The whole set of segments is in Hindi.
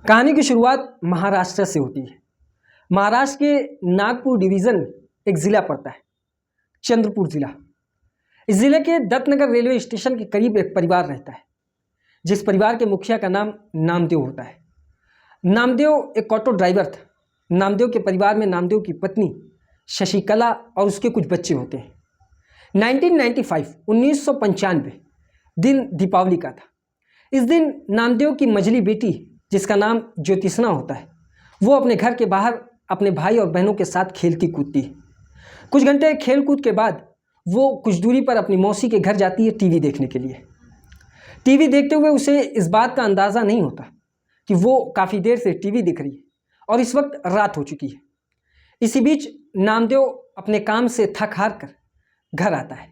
कहानी की शुरुआत महाराष्ट्र से होती है। महाराष्ट्र के नागपुर डिवीज़न में एक ज़िला पड़ता है, चंद्रपुर ज़िला। इस ज़िले के दत्तनगर रेलवे स्टेशन के करीब एक परिवार रहता है, जिस परिवार के मुखिया का नाम नामदेव होता है। नामदेव एक ऑटो ड्राइवर था। नामदेव के परिवार में नामदेव की पत्नी शशिकला और उसके कुछ बच्चे होते हैं। 1995 दिन दीपावली का था। इस दिन नामदेव की मझली बेटी, जिसका नाम ज्योतिषना होता है, वो अपने घर के बाहर अपने भाई और बहनों के साथ खेलती कूदती है। कुछ घंटे खेल कूद के बाद वो कुछ दूरी पर अपनी मौसी के घर जाती है टीवी देखने के लिए। टीवी देखते हुए उसे इस बात का अंदाज़ा नहीं होता कि वो काफ़ी देर से टीवी देख रही है और इस वक्त रात हो चुकी है। इसी बीच नामदेव अपने काम से थक हार कर घर आता है।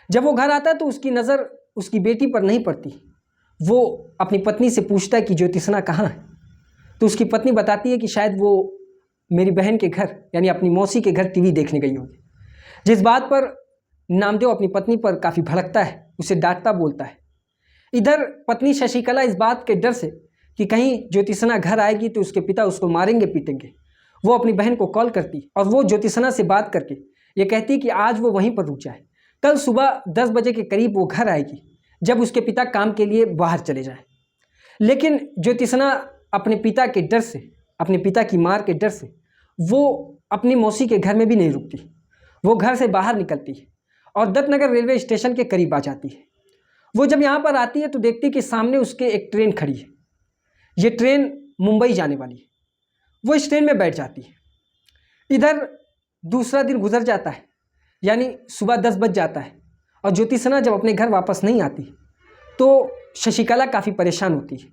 जब वो घर आता है तो उसकी नज़र उसकी बेटी पर नहीं पड़ती। वो अपनी पत्नी से पूछता है कि ज्योतिषना कहाँ है। तो उसकी पत्नी बताती है कि शायद वो मेरी बहन के घर यानी अपनी मौसी के घर टीवी देखने गई होगी। जिस बात पर नामदेव अपनी पत्नी पर काफ़ी भड़कता है, उसे डांटता बोलता है। इधर पत्नी शशिकला इस बात के डर से कि कहीं ज्योतिषना घर आएगी तो उसके पिता उसको मारेंगे पीटेंगे, वो अपनी बहन को कॉल करती और वो ज्योतिषना से बात करके ये कहती कि आज वो वहीं पर रुक जाए, कल सुबह 10 बजे के करीब वो घर आएगी जब उसके पिता काम के लिए बाहर चले जाएं। लेकिन ज्योतिषना अपने पिता के डर से, अपने पिता की मार के डर से वो अपनी मौसी के घर में भी नहीं रुकती। वो घर से बाहर निकलती है और दत्तनगर रेलवे स्टेशन के करीब आ जाती है। वो जब यहाँ पर आती है तो देखती कि सामने उसके एक ट्रेन खड़ी है। ये ट्रेन मुंबई जाने वाली है। वो इस ट्रेन में बैठ जाती है। इधर दूसरा दिन गुजर जाता है, यानी सुबह 10 बज जाता है और ज्योतिषना जब अपने घर वापस नहीं आती तो शशिकला काफ़ी परेशान होती है।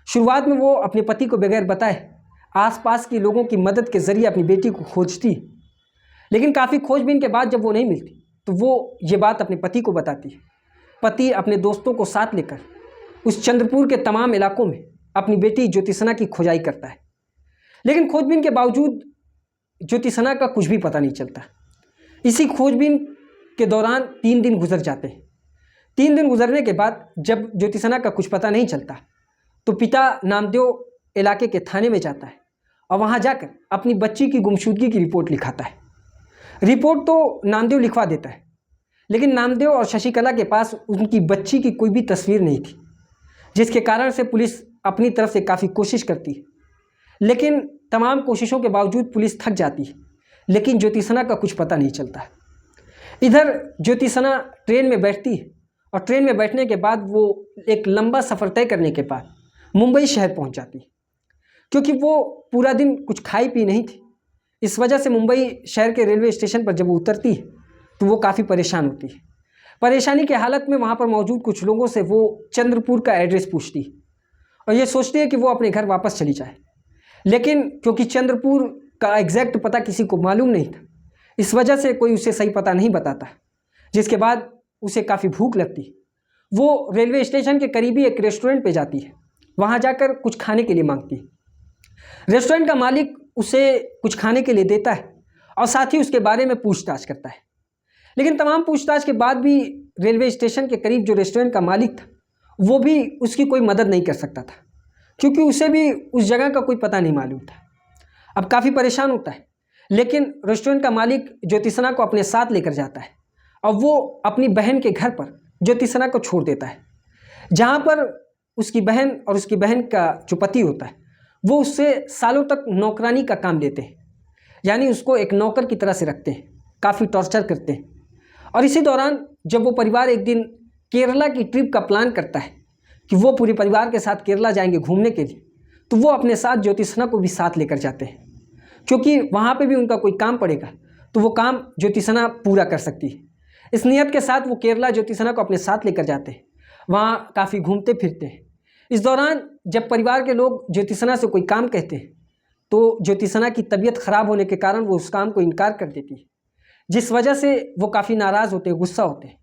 शुरुआत में वो अपने पति को बगैर बताए आसपास के लोगों की मदद के ज़रिए अपनी बेटी को खोजती, लेकिन काफ़ी खोजबीन के बाद जब वो नहीं मिलती तो वो ये बात अपने पति को बताती है। पति अपने दोस्तों को साथ लेकर उस चंद्रपुर के तमाम इलाकों में अपनी बेटी ज्योतिषना की खोजाई करता है, लेकिन खोजबीन के बावजूद ज्योतिषना का कुछ भी पता नहीं चलता। इसी खोजबीन के दौरान 3 दिन गुजर जाते हैं। 3 दिन गुजरने के बाद जब ज्योतिषना का कुछ पता नहीं चलता तो पिता नामदेव इलाके के थाने में जाता है और वहाँ जाकर अपनी बच्ची की गुमशुदगी की रिपोर्ट लिखाता है। रिपोर्ट तो नामदेव लिखवा देता है, लेकिन नामदेव और शशिकला के पास उनकी बच्ची की कोई भी तस्वीर नहीं थी, जिसके कारण से पुलिस अपनी तरफ से काफ़ी कोशिश करती है, लेकिन तमाम कोशिशों के बावजूद पुलिस थक जाती है, लेकिन ज्योतिषना का कुछ पता नहीं चलता। इधर ज्योतिषना ट्रेन में बैठती है और ट्रेन में बैठने के बाद वो एक लंबा सफ़र तय करने के बाद मुंबई शहर पहुंच जाती है। क्योंकि वो पूरा दिन कुछ खाई पी नहीं थी, इस वजह से मुंबई शहर के रेलवे स्टेशन पर जब वो उतरती है तो वो काफ़ी परेशान होती है। परेशानी की हालत में वहाँ पर मौजूद कुछ लोगों से वो चंद्रपुर का एड्रेस पूछती है और ये सोचती है कि वो अपने घर वापस चली जाए, लेकिन क्योंकि चंद्रपुर का एग्जैक्ट पता किसी को मालूम नहीं था, इस वजह से कोई उसे सही पता नहीं बताता। जिसके बाद उसे काफ़ी भूख लगती है। वो रेलवे स्टेशन के करीबी एक रेस्टोरेंट पे जाती है, वहाँ जाकर कुछ खाने के लिए मांगती है। रेस्टोरेंट का मालिक उसे कुछ खाने के लिए देता है और साथ ही उसके बारे में पूछताछ करता है, लेकिन तमाम पूछताछ के बाद भी रेलवे स्टेशन के करीब जो रेस्टोरेंट का मालिक था वो भी उसकी कोई मदद नहीं कर सकता था, क्योंकि उसे भी उस जगह का कोई पता नहीं मालूम था। अब काफ़ी परेशान होता है, लेकिन रेस्टोरेंट का मालिक ज्योतिषना को अपने साथ लेकर जाता है और वो अपनी बहन के घर पर ज्योतिषना को छोड़ देता है, जहाँ पर उसकी बहन और उसकी बहन का जो पति होता है वो उससे सालों तक नौकरानी का काम लेते हैं, यानी उसको एक नौकर की तरह से रखते हैं, काफ़ी टॉर्चर करते हैं। और इसी दौरान जब वो परिवार एक दिन केरला की ट्रिप का प्लान करता है कि वो पूरे परिवार के साथ केरला जाएंगे घूमने के लिए, तो वो अपने साथ ज्योतिषना को भी साथ लेकर जाते हैं, क्योंकि वहाँ पे भी उनका कोई काम पड़ेगा तो वो काम ज्योतिषना पूरा कर सकती है। इस नियत के साथ वो केरला ज्योतिषना को अपने साथ लेकर जाते हैं, वहाँ काफ़ी घूमते फिरते हैं। इस दौरान जब परिवार के लोग ज्योतिषना से कोई काम कहते हैं तो ज्योतिषना की तबीयत ख़राब होने के कारण वो उस काम को इनकार कर देती है, जिस वजह से वो काफ़ी नाराज़ होते हैं, गुस्सा होते हैं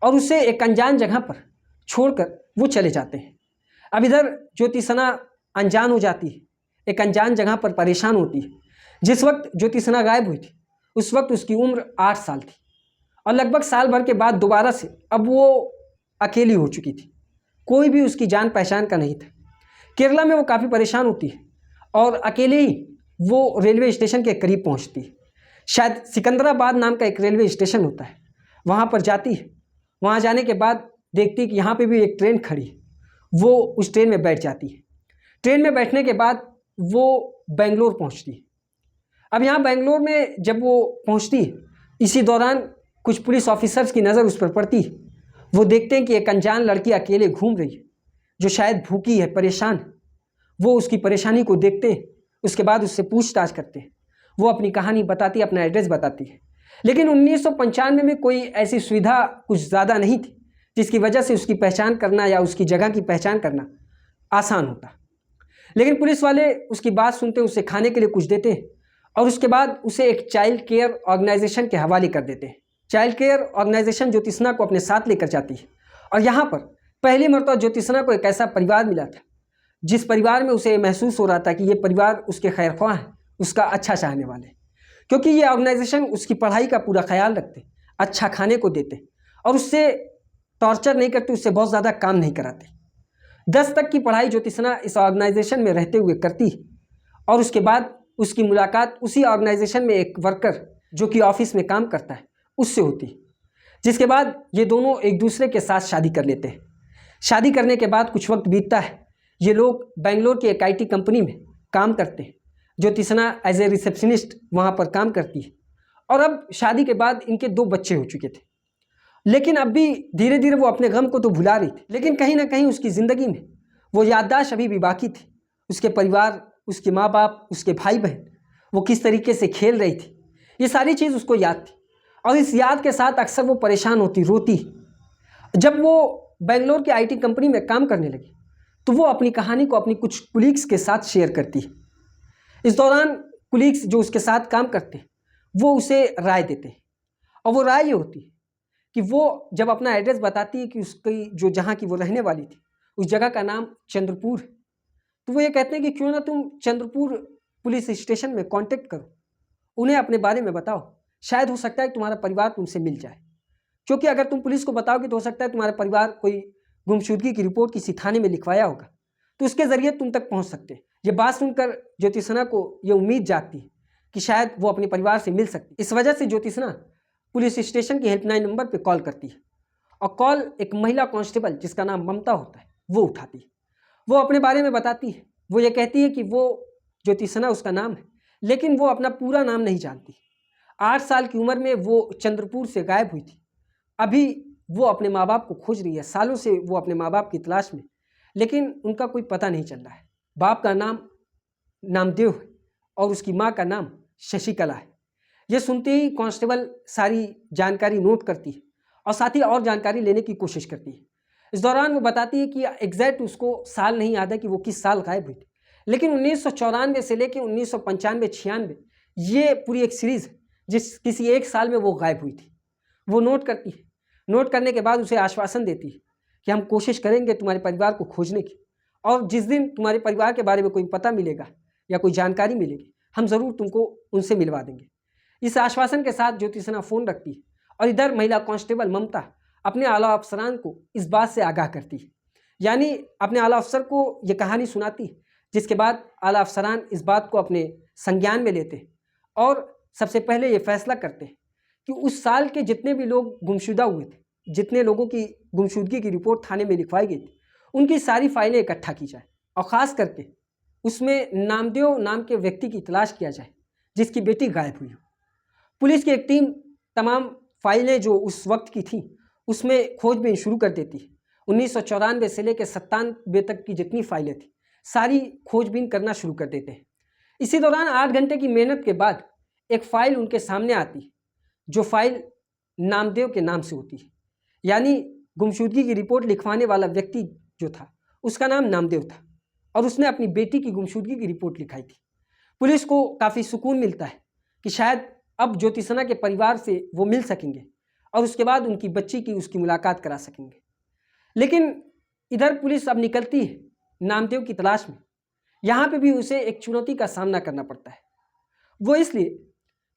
और उसे एक अनजान जगह पर छोड़कर वो चले जाते हैं। अब इधर ज्योतिषना अनजान हो जाती है, एक अनजान जगह पर परेशान होती है। जिस वक्त ज्योतिषना गायब हुई थी उस वक्त उसकी उम्र 8 साल थी और लगभग साल भर के बाद दोबारा से अब वो अकेली हो चुकी थी। कोई भी उसकी जान पहचान का नहीं था, केरला में वो काफ़ी परेशान होती है और अकेले ही वो रेलवे स्टेशन के करीब पहुंचती है। शायद सिकंदराबाद नाम का एक रेलवे स्टेशन होता है, वहाँ पर जाती है। वहाँ जाने के बाद देखती है कि यहाँ पे भी एक ट्रेन खड़ी है। वो उस ट्रेन में बैठ जाती है। ट्रेन में बैठने के बाद वो बेंगलोर पहुँचती है। अब यहाँ बेंगलोर में जब वो पहुँचती है, इसी दौरान कुछ पुलिस ऑफिसर्स की नज़र उस पर पड़ती है। वो देखते हैं कि एक अनजान लड़की अकेले घूम रही है, जो शायद भूखी है, परेशान है। वो उसकी परेशानी को देखते हैं, उसके बाद उससे पूछताछ करते हैं। वो अपनी कहानी बताती है, अपना एड्रेस बताती है। लेकिन 1995 में कोई ऐसी सुविधा कुछ ज़्यादा नहीं थी जिसकी वजह से उसकी पहचान करना या उसकी जगह की पहचान करना आसान होता। लेकिन पुलिस वाले उसकी बात सुनते, उसे खाने के लिए कुछ देते हैं और उसके बाद उसे एक चाइल्ड केयर ऑर्गेनाइजेशन के हवाले कर देते हैं। चाइल्ड केयर ऑर्गेनाइजेशन ज्योतिषना को अपने साथ लेकर जाती है और यहाँ पर पहली मरतबा ज्योतिषना को एक ऐसा परिवार मिला था जिस परिवार में उसे महसूस हो रहा था कि ये परिवार उसके खैरख्वाह हैं, उसका अच्छा चाहने वाले, क्योंकि ये ऑर्गेनाइजेशन उसकी पढ़ाई का पूरा ख्याल रखते, अच्छा खाने को देते और उससे टॉर्चर नहीं करते, उससे बहुत ज़्यादा काम नहीं कराते। 10 तक की पढ़ाई ज्योतिषना इस ऑर्गेनाइजेशन में रहते हुए करती और उसके बाद उसकी मुलाकात उसी ऑर्गेनाइजेशन में एक वर्कर जो कि ऑफिस में काम करता है उससे होती, जिसके बाद ये दोनों एक दूसरे के साथ शादी कर लेते हैं। शादी करने के बाद कुछ वक्त बीतता है। ये लोग बेंगलोर की एक IT कंपनी में काम करते हैं। ज्योतिषना एज ए रिसेप्शनिस्ट वहाँ पर काम करती है और अब शादी के बाद इनके 2 बच्चे हो चुके थे। लेकिन अब भी धीरे धीरे वो अपने गम को तो भुला रही थी, लेकिन कहीं ना कहीं उसकी ज़िंदगी में वो याददाश्त अभी भी बाकी थी। उसके परिवार, उसके माँ बाप, उसके भाई बहन, वो किस तरीके से खेल रही थी, ये सारी चीज़ उसको याद थी और इस याद के साथ अक्सर वो परेशान होती, रोती। जब वो बेंगलोर की IT कंपनी में काम करने लगी तो वो अपनी कहानी को अपनी कुछ कुलीग्स के साथ शेयर करती है। इस दौरान कुलीग्स जो उसके साथ काम करते हैं वो उसे राय देते हैं और वो राय ये होती है कि वो जब अपना एड्रेस बताती है कि उसकी जो जहाँ की वो रहने वाली थी उस जगह का नाम चंद्रपुर है, तो वो ये कहते हैं कि क्यों ना तुम चंद्रपुर पुलिस स्टेशन में कांटेक्ट करो, उन्हें अपने बारे में बताओ, शायद हो सकता है कि तुम्हारा परिवार तुमसे मिल जाए। क्योंकि अगर तुम पुलिस को बताओगे तो हो सकता है तुम्हारा परिवार कोई गुमशुदगी की रिपोर्ट किसी थाने में लिखवाया होगा, तो उसके ज़रिए तुम तक पहुंच सकते हैं। ये बात सुनकर ज्योतिषना को ये उम्मीद जागती है कि शायद वो अपने परिवार से मिल सकती। इस वजह से ज्योतिषना पुलिस स्टेशन की हेल्पलाइन नंबर पर कॉल करती है और कॉल एक महिला कांस्टेबल जिसका नाम ममता होता है वो उठाती है। वो अपने बारे में बताती है। वो ये कहती है कि वो ज्योतिषना उसका नाम है, लेकिन वो अपना पूरा नाम नहीं जानती। 8 साल की उम्र में वो चंद्रपुर से गायब हुई थी। अभी वो अपने माँ बाप को खोज रही है, सालों से वो अपने माँ बाप की तलाश में, लेकिन उनका कोई पता नहीं चल रहा है। बाप का नाम नामदेव है और उसकी माँ का नाम शशिकला है। ये सुनते ही कांस्टेबल सारी जानकारी नोट करती है और साथ ही और जानकारी लेने की कोशिश करती है। इस दौरान वो बताती है कि एग्जैक्ट उसको साल नहीं याद है कि वो किस साल गायब हुई थी, लेकिन 1994 से लेकर 1995-96 ये पूरी एक सीरीज़ है जिस किसी एक साल में वो गायब हुई थी। वो नोट करती है। नोट करने के बाद उसे आश्वासन देती है कि हम कोशिश करेंगे तुम्हारे परिवार को खोजने की, और जिस दिन तुम्हारे परिवार के बारे में कोई पता मिलेगा या कोई जानकारी मिलेगी हम ज़रूर तुमको उनसे मिलवा देंगे। इस आश्वासन के साथ ज्योतिषना फ़ोन रखती है और इधर महिला कांस्टेबल ममता अपने आला अफसरान को इस बात से आगाह करती है, यानी अपने आला अफसर को ये कहानी सुनाती है, जिसके बाद आला अफसरान इस बात को अपने संज्ञान में लेते हैं और सबसे पहले ये फैसला करते हैं कि उस साल के जितने भी लोग गुमशुदा हुए थे, जितने लोगों की गुमशुदगी की रिपोर्ट थाने में लिखवाई गई थी, उनकी सारी फाइलें इकट्ठा की जाए और ख़ास करके उसमें नामदेव नाम के व्यक्ति की तलाश किया जाए जिसकी बेटी गायब हुई हो। पुलिस की एक टीम तमाम फाइलें जो उस वक्त की थी उसमें खोजबीन शुरू कर देती है। 1994 से लेकर 97 तक की जितनी फाइलें थी सारी खोजबीन करना शुरू कर देते हैं। इसी दौरान 8 घंटे की मेहनत के बाद एक फ़ाइल उनके सामने आती है, जो फाइल नामदेव के नाम से होती है, यानी गुमशुदगी की रिपोर्ट लिखवाने वाला व्यक्ति जो था उसका नाम नामदेव था और उसने अपनी बेटी की गुमशुदगी की रिपोर्ट लिखाई थी। पुलिस को काफ़ी सुकून मिलता है कि शायद अब ज्योतिषना के परिवार से वो मिल सकेंगे और उसके बाद उनकी बच्ची की उसकी मुलाकात करा सकेंगे। लेकिन इधर पुलिस अब निकलती है नामदेव की तलाश में। यहाँ पे भी उसे एक चुनौती का सामना करना पड़ता है। वो इसलिए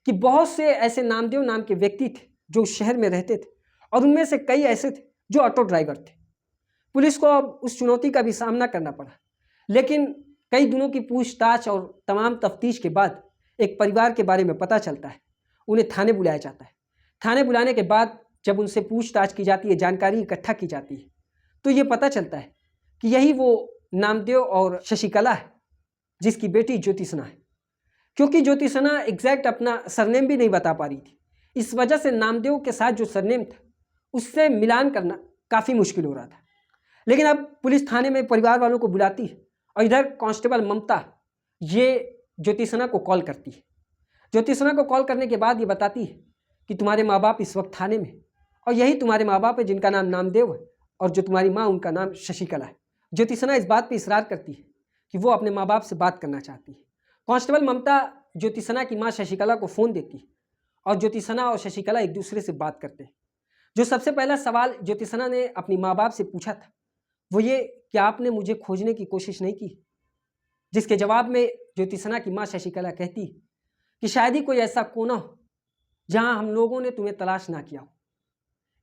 कि बहुत से ऐसे नामदेव नाम के व्यक्ति थे जो उस शहर में रहते थे और उनमें से कई ऐसे थे जो ऑटो ड्राइवर थे। पुलिस को अब उस चुनौती का भी सामना करना पड़ा। लेकिन कई दिनों की पूछताछ और तमाम तफ्तीश के बाद एक परिवार के बारे में पता चलता है। उन्हें थाने बुलाया जाता है। थाने बुलाने के बाद जब उनसे पूछताछ की जाती है, जानकारी इकट्ठा की जाती है, तो ये पता चलता है कि यही वो नामदेव और शशिकला है जिसकी बेटी ज्योतिषना है। क्योंकि ज्योतिषना एग्जैक्ट अपना सरनेम भी नहीं बता पा रही थी, इस वजह से नामदेव के साथ जो सरनेम था उससे मिलान करना काफ़ी मुश्किल हो रहा था। लेकिन अब पुलिस थाने में परिवार वालों को बुलाती है और इधर कांस्टेबल ममता ये ज्योतिषना को कॉल करती है। ज्योतिषना को कॉल करने के बाद ये बताती है कि तुम्हारे माँ बाप इस वक्त थाने में, और यही तुम्हारे माँ बाप है जिनका नाम नामदेव है और जो तुम्हारी माँ उनका नाम शशिकला है। ज्योतिषना इस बात पर इसरार करती है कि वो अपने माँ बाप से बात करना चाहती है। कांस्टेबल ममता ज्योतिषना की माँ शशिकला को फ़ोन देती है और ज्योतिषना और शशिकला एक दूसरे से बात करते हैं। जो सबसे पहला सवाल ज्योतिषना ने अपनी माँ बाप से पूछा था वो ये कि आपने मुझे खोजने की कोशिश नहीं की, जिसके जवाब में ज्योतिषना की माँ शशिकला कहती कि शायद ही कोई ऐसा कोना हो जहां हम लोगों ने तुम्हें तलाश ना किया हो।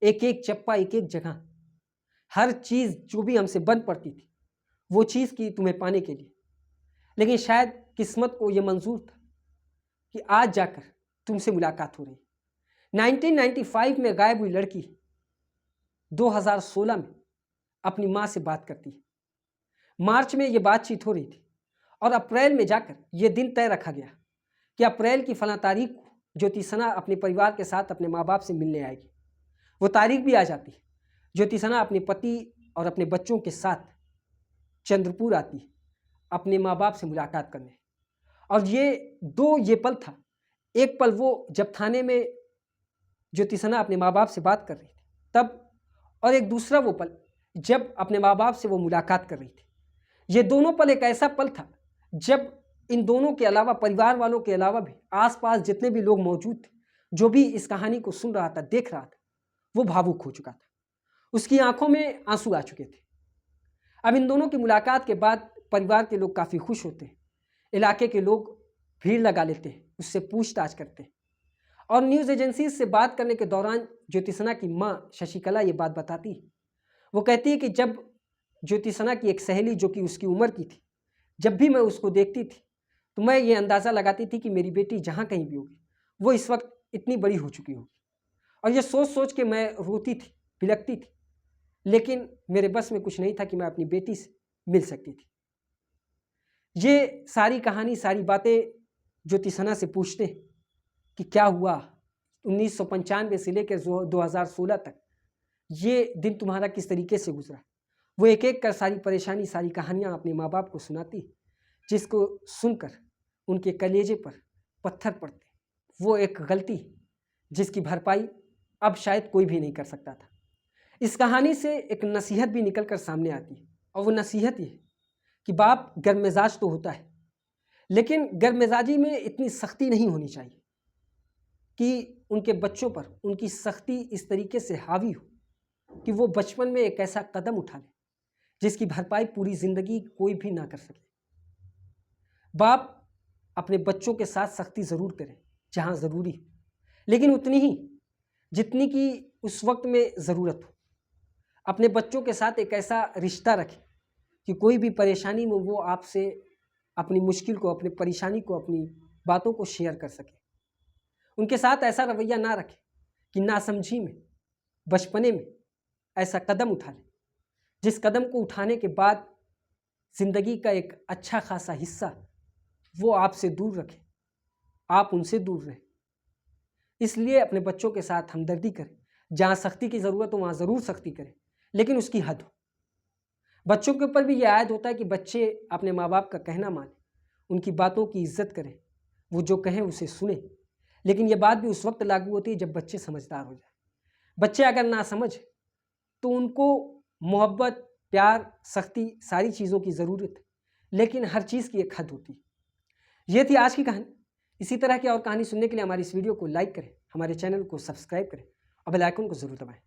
एक एक चप्पा, एक एक जगह, हर चीज़ जो भी हमसे बन पड़ती थी वो चीज़ की तुम्हें पाने के लिए, लेकिन शायद किस्मत को ये मंजूर था कि आज जाकर तुमसे मुलाकात हो रही। 1995 में गायब हुई लड़की 2016 में अपनी माँ से बात करती है। मार्च में ये बातचीत हो रही थी और अप्रैल में जाकर ये दिन तय रखा गया कि अप्रैल की फला तारीख को ज्योतिषना अपने परिवार के साथ अपने माँ बाप से मिलने आएगी। वो तारीख भी आ जाती है। ज्योतिषना अपने पति और अपने बच्चों के साथ चंद्रपुर आती है अपने माँ बाप से मुलाकात करने। और ये पल था, एक पल वो जब थाने में ज्योतिषना अपने माँ बाप से बात कर रही थी तब, और एक दूसरा वो पल जब अपने माँ बाप से वो मुलाकात कर रही थी। ये दोनों पल एक ऐसा पल था जब इन दोनों के अलावा, परिवार वालों के अलावा भी आसपास जितने भी लोग मौजूद थे, जो भी इस कहानी को सुन रहा था, देख रहा था, वो भावुक हो चुका था। उसकी आंखों में आंसू आ चुके थे। अब इन दोनों की मुलाकात के बाद परिवार के लोग काफ़ी खुश होते हैं। इलाके के लोग भीड़ लगा लेते हैं, उससे पूछताछ करते हैं। और न्यूज़ एजेंसी से बात करने के दौरान ज्योतिषना की माँ शशिकला ये बात बताती है। वो कहती है कि जब ज्योतिषना की एक सहेली जो कि उसकी उम्र की थी, जब भी मैं उसको देखती थी तो मैं ये अंदाज़ा लगाती थी कि मेरी बेटी जहाँ कहीं भी होगी वो इस वक्त इतनी बड़ी हो चुकी होगी। और ये सोच सोच के मैं रोती थी, बिलखती थी, लेकिन मेरे बस में कुछ नहीं था कि मैं अपनी बेटी से मिल सकती थी। ये सारी कहानी, सारी बातें ज्योतिषना से पूछते हैं कि क्या हुआ 1995 से लेकर 2016 तक ये दिन तुम्हारा किस तरीके से गुजरा। वो एक एक कर सारी परेशानी, सारी कहानियाँ अपने माँ बाप को सुनाती, जिसको सुनकर उनके कलेजे पर पत्थर पड़ते। वो एक गलती जिसकी भरपाई अब शायद कोई भी नहीं कर सकता था। इस कहानी से एक नसीहत भी निकल कर सामने आती है, और वो नसीहत ये है कि बाप गर्ममिजाज तो होता है, लेकिन गर्ममिजाजी में इतनी सख्ती नहीं होनी चाहिए कि उनके बच्चों पर उनकी सख्ती इस तरीके से हावी हो कि वो बचपन में एक ऐसा कदम उठा ले जिसकी भरपाई पूरी ज़िंदगी कोई भी ना कर सके। बाप अपने बच्चों के साथ सख्ती ज़रूर करें जहाँ ज़रूरी हो, लेकिन उतनी ही जितनी की उस वक्त में ज़रूरत हो। अपने बच्चों के साथ एक ऐसा रिश्ता रखें कि कोई भी परेशानी में वो आपसे अपनी मुश्किल को, अपनी परेशानी को, अपनी बातों को शेयर कर सके। उनके साथ ऐसा रवैया ना रखें कि नासमझी में, बचपने में ऐसा कदम उठा लें जिस कदम को उठाने के बाद ज़िंदगी का एक अच्छा खासा हिस्सा वो आपसे दूर रखें, आप उनसे दूर रहें। इसलिए अपने बच्चों के साथ हमदर्दी करें, जहाँ सख्ती की ज़रूरत हो वहाँ ज़रूर सख्ती करें, लेकिन उसकी हद हो। बच्चों के ऊपर भी ये आयत होता है कि बच्चे अपने माँ बाप का कहना मानें, उनकी बातों की इज्जत करें, वो जो कहें उसे सुने। लेकिन ये बात भी उस वक्त लागू होती है जब बच्चे समझदार हो जाए। बच्चे अगर ना समझ तो उनको मोहब्बत, प्यार, सख्ती सारी चीज़ों की ज़रूरत है, लेकिन हर चीज़ की एक हद होती है। ये थी आज की कहानी। इसी तरह की और कहानी सुनने के लिए हमारी इस वीडियो को लाइक करें, हमारे चैनल को सब्सक्राइब करें और बेल आइकन को ज़रूर दबाएं।